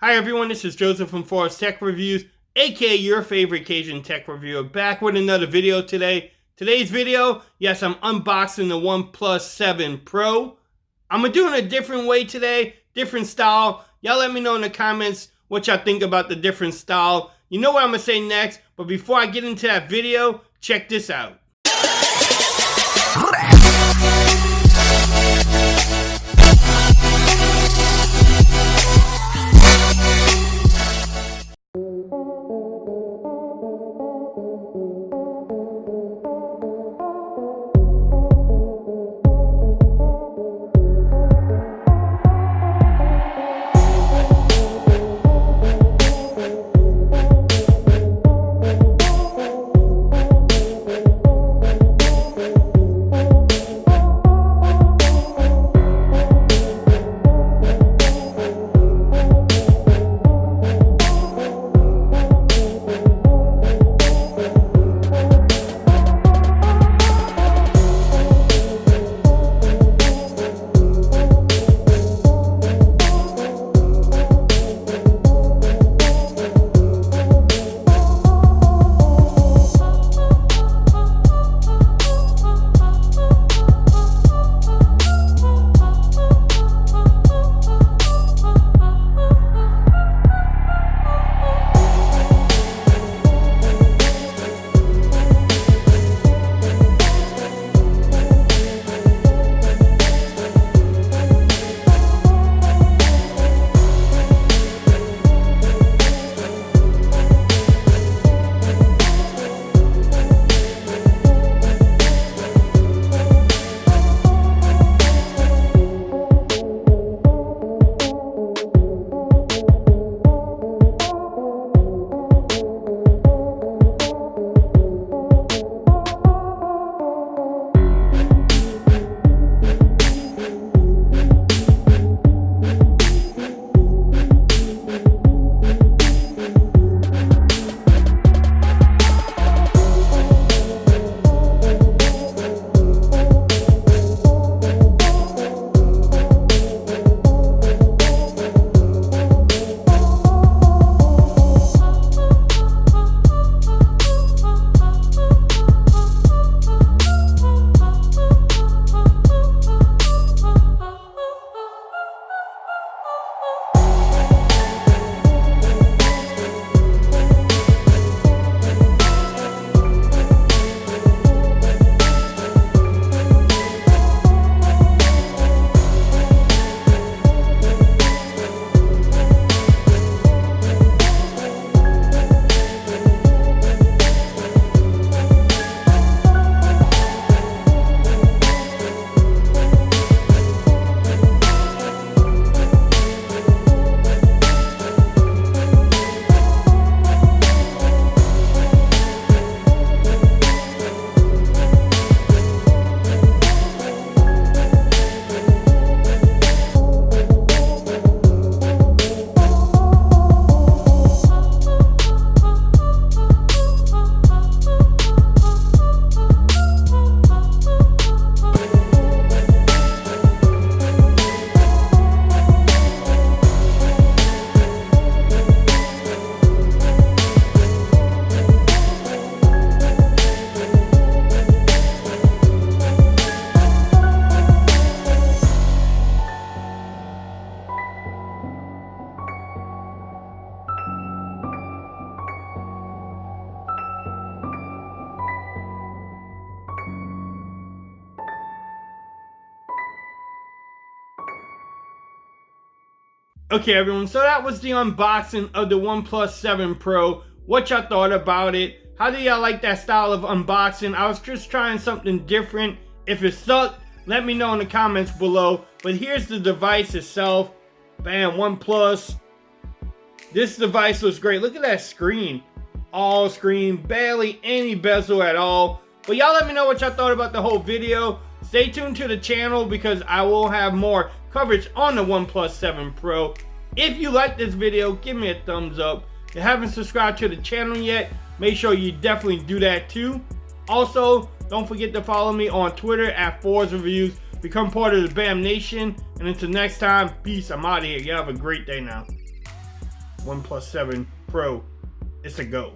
Hi everyone, this is Joseph from Forest Tech Reviews, aka your favorite Cajun tech reviewer, back with another video today. Today's video, yes, I'm unboxing the OnePlus 7 Pro. I'm gonna do it a different way today, different style. Y'all let me know in the comments what y'all think about the different style. You know what I'm gonna say next, but before I get into that video, check this out. Okay everyone, so that was the unboxing of the OnePlus 7 Pro. What y'all thought about it? How do y'all like that style of unboxing? I was just trying something different. If it sucked, let me know in the comments below. But here's the device itself. Bam, OnePlus. This device looks great. Look at that screen. All screen, barely any bezel at all. But y'all let me know what y'all thought about the whole video. Stay tuned to the channel because I will have more coverage on the OnePlus 7 Pro. If you like this video, give me a thumbs up. If you haven't subscribed to the channel yet, make sure you definitely do that too. Also, don't forget to follow me on Twitter at Forest Reviews. Become part of the BAM Nation. And until next time, peace. I'm out of here. You have a great day now. OnePlus 7 Pro, it's a go.